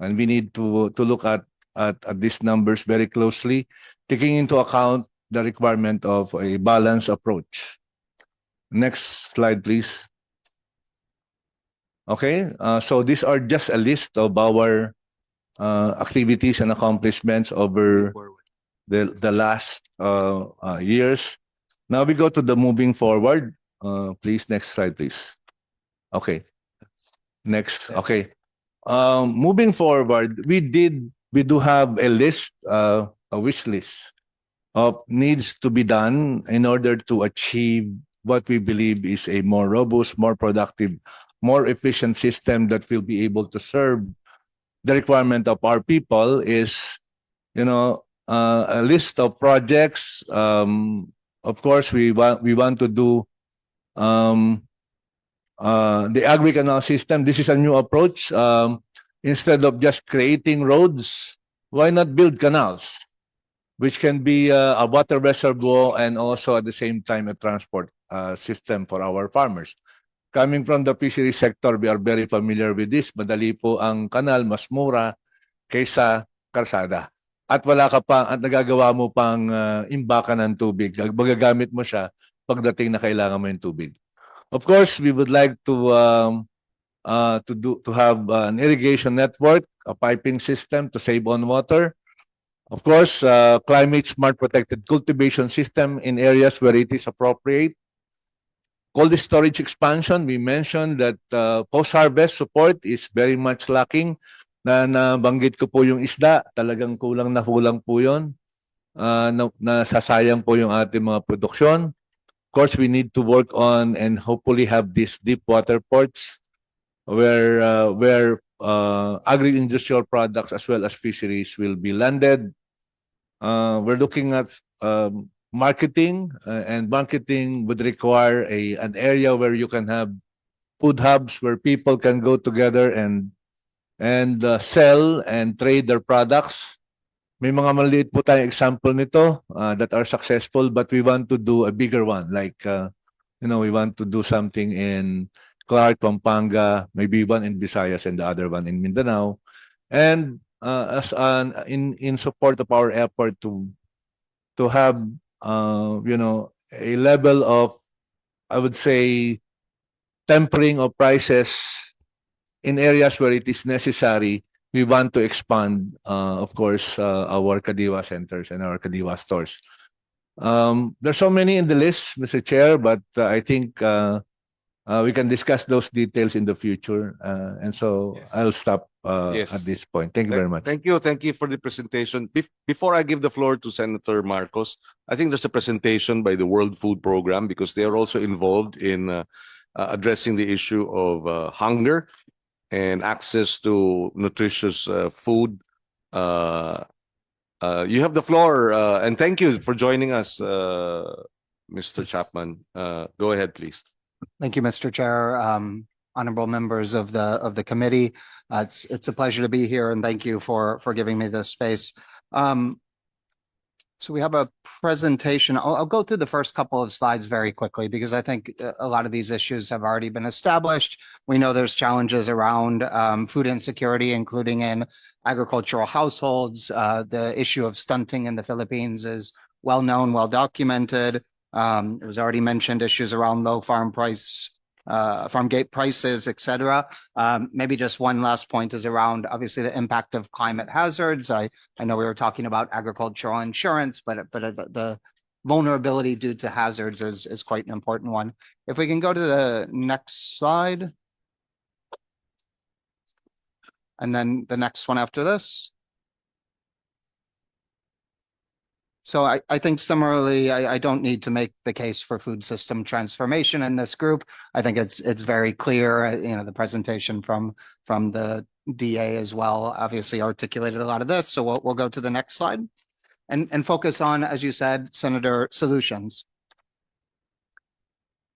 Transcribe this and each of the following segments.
and we need to look at these numbers very closely, taking into account the requirement of a balanced approach. Next slide, please. Okay, so these are just a list of our activities and accomplishments over the last years. Now we go to the moving forward. Please, next slide, please. Okay. Next. Okay. Moving forward, we do have a list, a wish list of needs to be done in order to achieve what we believe is a more robust, more productive, more efficient system that will be able to serve the requirement of our people. Is, a list of projects. Of course, we want to do the agri-canal system. This is a new approach. Instead of just creating roads, why not build canals, which can be a water reservoir and also at the same time a transport system for our farmers. Coming from the fishery sector, we are very familiar with this. Madali po ang kanal, mas mura kaysa karsada. At wala ka pa, at nagagawa mo pang imbakan ng tubig. Magagamit mo siya pagdating na kailangan mo yung tubig. Of course, we would like to have an irrigation network, a piping system to save on water. Of course, climate smart protected cultivation system in areas where it is appropriate. Cold storage expansion, we mentioned that post-harvest support is very much lacking. Nabanggit ko po yung isda, talagang kulang po yun. Nasasayang po yung ating mga produksyon. Of course, we need to work on and hopefully have these deep water ports where agri-industrial products as well as fisheries will be landed. We're looking at marketing, and marketing would require an area where you can have food hubs where people can go together and sell and trade their products. May mga maliit po tayong example nito that are successful, but we want to do a bigger one. Like, we want to do something in Clark, Pampanga, maybe one in Visayas and the other one in Mindanao. And in support of our effort to have, a level of, I would say, tempering of prices in areas where it is necessary. We want to expand, of course, our Kadiwa centers and our Kadiwa stores. There's so many in the list, Mr. Chair, but I think we can discuss those details in the future. And so yes. I'll stop at this point. Thank you very much. Thank you for the presentation. Before I give the floor to Senator Marcos, I think there's a presentation by the World Food Program because they are also involved in addressing the issue of hunger and access to nutritious food. You have the floor, and thank you for joining us, Mr. Chapman. Go ahead, please. Thank you, Mr. Chair. Honorable members of the committee, it's a pleasure to be here, and thank you for giving me this space. So we have a presentation. I'll go through the first couple of slides very quickly because I think a lot of these issues have already been established. We know there's challenges around food insecurity, including in agricultural households. The issue of stunting in the Philippines is well known, well documented. It was already mentioned, issues around low farm gate prices, etc. Maybe just one last point is around obviously the impact of climate hazards. I know we were talking about agricultural insurance, but the vulnerability due to hazards is quite an important one. If we can go to the next slide. And then the next one after this. So I think similarly, I don't need to make the case for food system transformation in this group. I think it's very clear, the presentation from the DA as well obviously articulated a lot of this. So we'll go to the next slide and focus on, as you said, Senator, solutions.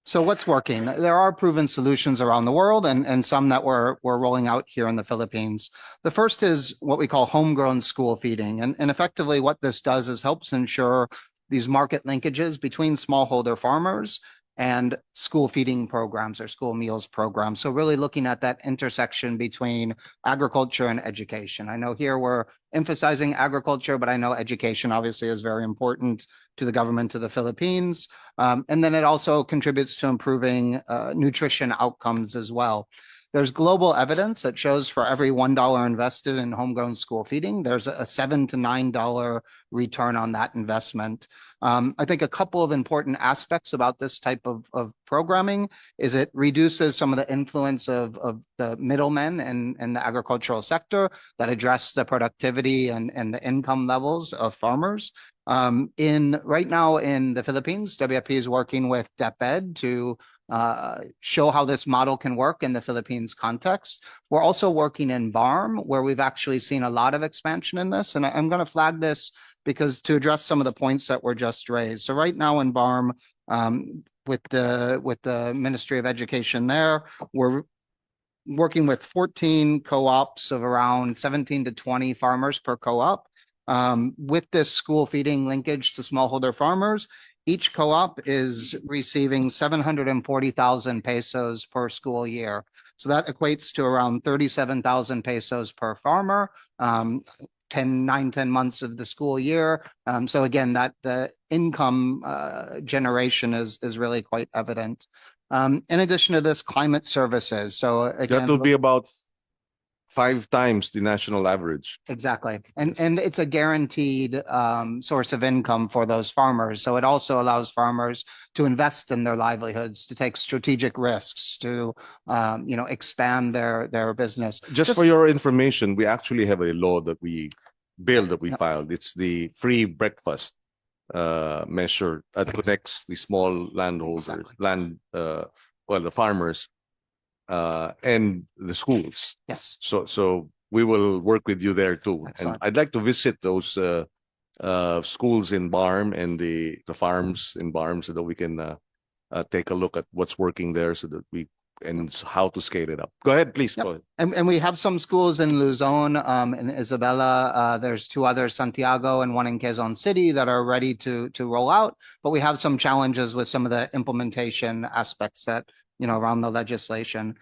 So what's working? There are proven solutions around the world and some that we're rolling out here in the Philippines. The first is what we call homegrown school feeding. And effectively what this does is helps ensure these market linkages between smallholder farmers and school feeding programs or school meals programs. So really looking at that intersection between agriculture and education. I know here we're emphasizing agriculture, but I know education obviously is very important to the government of the Philippines. And then it also contributes to improving nutrition outcomes as well. There's global evidence that shows for every $1 invested in homegrown school feeding, there's a $7 to $9 return on that investment. I think a couple of important aspects about this type of programming is it reduces some of the influence of the middlemen in the agricultural sector that address the productivity and the income levels of farmers. Right now in the Philippines, WFP is working with DepEd to show how this model can work in the Philippines context. We're also working in BARM, where we've actually seen a lot of expansion in this. And I'm going to flag this because to address some of the points that were just raised. So right now in BARM, with the Ministry of Education there, we're working with 14 co-ops of around 17 to 20 farmers per co-op. With this school feeding linkage to smallholder farmers, each co-op is receiving 740,000 pesos per school year. So that equates to around 37,000 pesos per farmer, 10 months of the school year. So again, that the income generation is really quite evident. In addition to this, climate services. So again, That would be about 5 times the national average. exactly. And it's a guaranteed source of income for those farmers. So it also allows farmers to invest in their livelihoods, to take strategic risks, to expand their business. Just for your information, we actually have a law that we filed. It's the free breakfast measure that connects the small landholders, the farmers and the schools. Yes. So we will work with you there too. Excellent. And I'd like to visit those schools in BARM and the farms in BARM so that we can take a look at what's working there and how to scale it up. Go ahead, please. Yep. Go ahead. And we have some schools in Luzon, in Isabela. There's 2 others, Santiago and one in Quezon City, that are ready to roll out. But we have some challenges with some of the implementation aspects that around the legislation.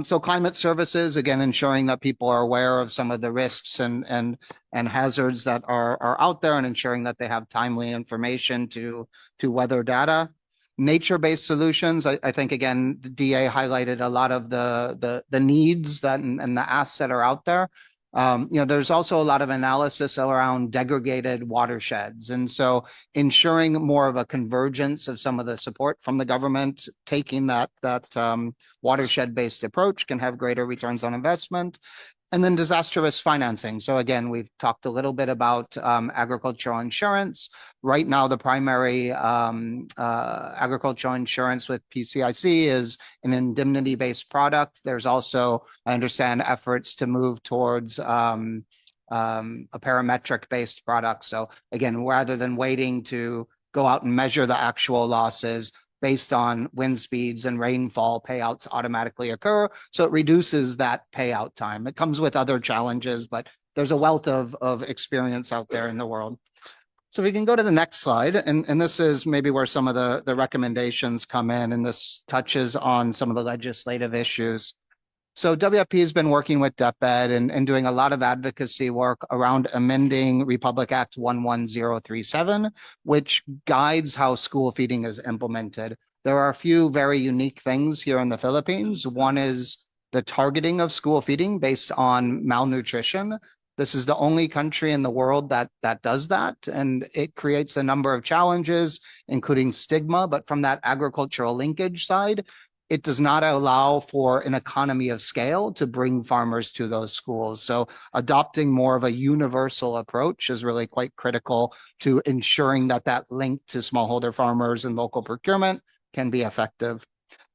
So climate services, again, ensuring that people are aware of some of the risks and hazards that are out there, and ensuring that they have timely information to weather data. Nature-based solutions, I think, again, the DA highlighted a lot of the needs and the asks that are out there. There's also a lot of analysis around degraded watersheds. And so ensuring more of a convergence of some of the support from the government, taking that watershed-based approach can have greater returns on investment. And then disaster risk financing. So again, we've talked a little bit about agricultural insurance. Right now, the primary agricultural insurance with PCIC is an indemnity-based product. There's also, I understand, efforts to move towards a parametric-based product. So again, rather than waiting to go out and measure the actual losses, based on wind speeds and rainfall, payouts automatically occur. So it reduces that payout time. It comes with other challenges, but there's a wealth of experience out there in the world. So we can go to the next slide. And this is maybe where some of the recommendations come in, and this touches on some of the legislative issues. So WFP has been working with DepEd and doing a lot of advocacy work around amending Republic Act 11037, which guides how school feeding is implemented. There are a few very unique things here in the Philippines. One is the targeting of school feeding based on malnutrition. This is the only country in the world that does that, and it creates a number of challenges, including stigma. But from that agricultural linkage side, it does not allow for an economy of scale to bring farmers to those schools. So adopting more of a universal approach is really quite critical to ensuring that link to smallholder farmers and local procurement can be effective.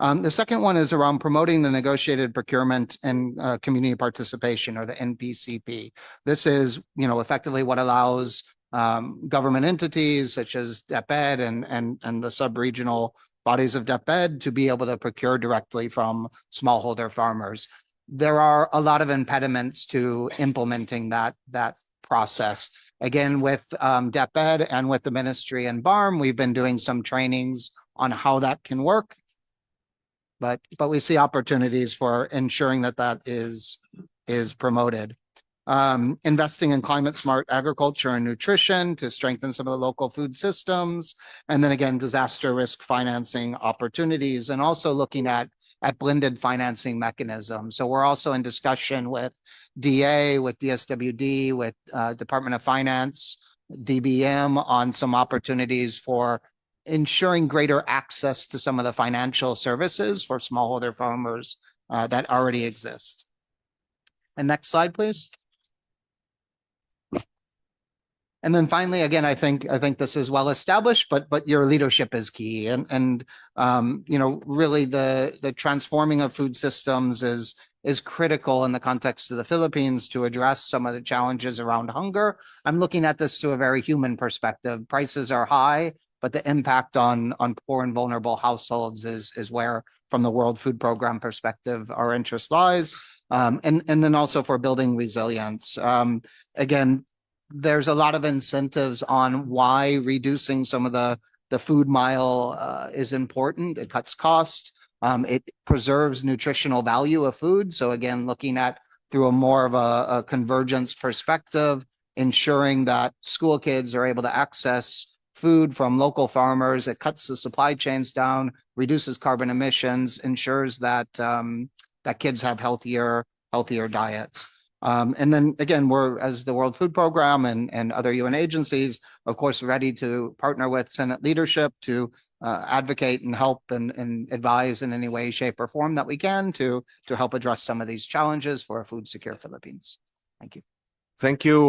The second one is around promoting the negotiated procurement and community participation, or the NPCP. This is, effectively what allows government entities such as DepEd and the sub-regional bodies of DepEd to be able to procure directly from smallholder farmers. There are a lot of impediments to implementing that process. Again, with DepEd and with the ministry and BARM, we've been doing some trainings how that can work. But we see opportunities for ensuring that that is promoted. Investing in climate smart agriculture and nutrition to strengthen some of the local food systems. And then again, disaster risk financing opportunities, and also looking at blended financing mechanisms. So we're also in discussion with DA, with DSWD, with Department of Finance, DBM on some opportunities for ensuring greater access to some of the financial services for smallholder farmers that already exist. And next slide, please. And then finally, again, I think this is well established, but your leadership is key, and you know, really the transforming of food systems is critical in the context of the Philippines to address some of the challenges around hunger. I'm looking at this to a very human perspective. Prices are high, but the impact on poor and vulnerable households is where, from the World Food Program perspective, our interest lies. And then also for building resilience. Again, there's a lot of incentives on why reducing some of the food mile is important. It cuts cost. It preserves nutritional value of food. So again, looking at through a more of a convergence perspective, ensuring that school kids are able to access food from local farmers. It cuts the supply chains down, reduces carbon emissions, ensures that that kids have healthier diets. And then again, we're, as the World Food Program and other UN agencies, of course, ready to partner with Senate leadership to advocate and help and advise in any way, shape, or form that we can to help address some of these challenges for a food secure Philippines. Thank you. Thank you,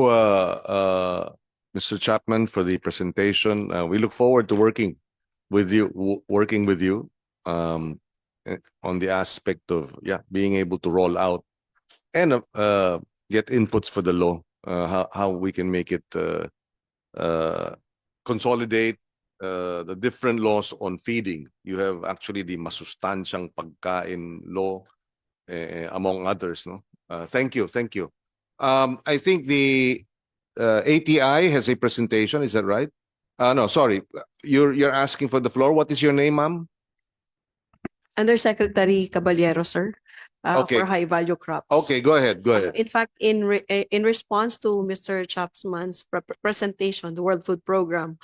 Mr. Chapman, for the presentation. We look forward to working with you on the aspect of being able to roll out and get inputs for the law, how we can make it consolidate the different laws on feeding. You have actually the masustansyang pagkain law, among others. No, thank you. I think the ATI has a presentation. Is that right? No, sorry. You're asking for the floor. What is your name, ma'am? Undersecretary Caballero, sir. Okay. For high value crops. Okay, go ahead. In fact, in response to Mr. Chapman's presentation, the World Food Program,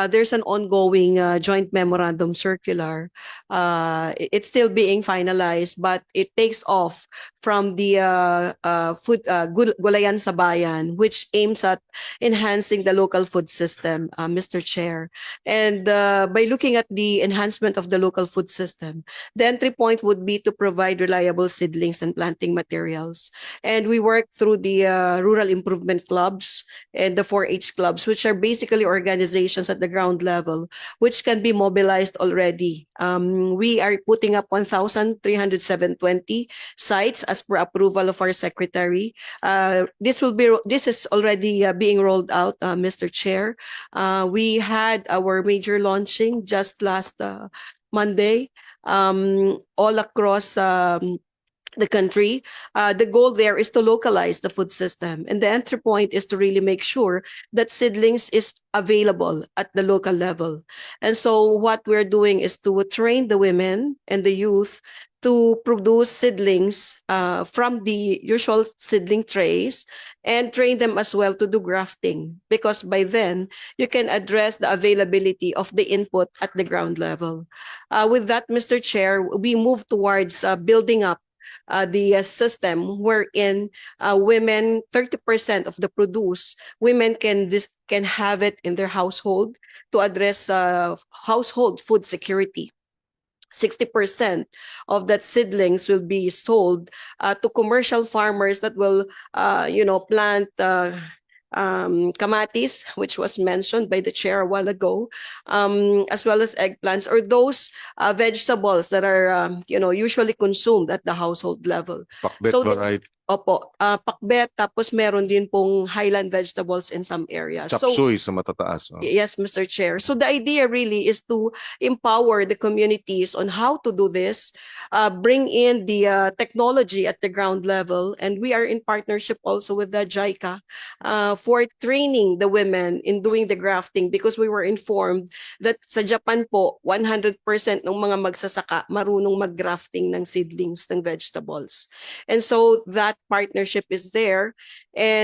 there's an ongoing joint memorandum circular. It's still being finalized, but it takes off from the food Gulayan sa Bayan, which aims at enhancing the local food system, Mr. Chair. And by looking at the enhancement of the local food system, the entry point would be to provide reliable seedlings and planting materials. And we work through the rural improvement clubs and the 4-H clubs, which are basically organizations at the ground level, which can be mobilized already. We are putting up 1,320 sites as per approval of our secretary. This is already being rolled out, Mr. Chair. We had our major launching just last Monday, all across the country. The goal there is to localize the food system, and the entry point is to really make sure that seedlings is available at the local level. And so what we're doing is to train the women and the youth to produce seedlings from the usual seedling trays, and train them as well to do grafting, because by then you can address the availability of the input at the ground level. With that, Mr. Chair, we move towards building up the system wherein women, 30% of the produce, women can have it in their household to address household food security. 60% of that seedlings will be sold to commercial farmers that will, plant kamatis, which was mentioned by the chair a while ago, as well as eggplants, or those vegetables that are, usually consumed at the household level. Pakbet, So right? Opo, pakbet, tapos meron din pong highland vegetables in some areas. So, Chapsuy sa matataas. Oh. yes, Mr. Chair. So the idea really is to empower the communities on how to do this, bring in the technology at the ground level, and we are in partnership also with the JICA for training the women in doing the grafting, because we were informed that sa Japan po, 100% ng mga magsasaka marunong mag-grafting ng seedlings ng vegetables. And so that partnership is there. And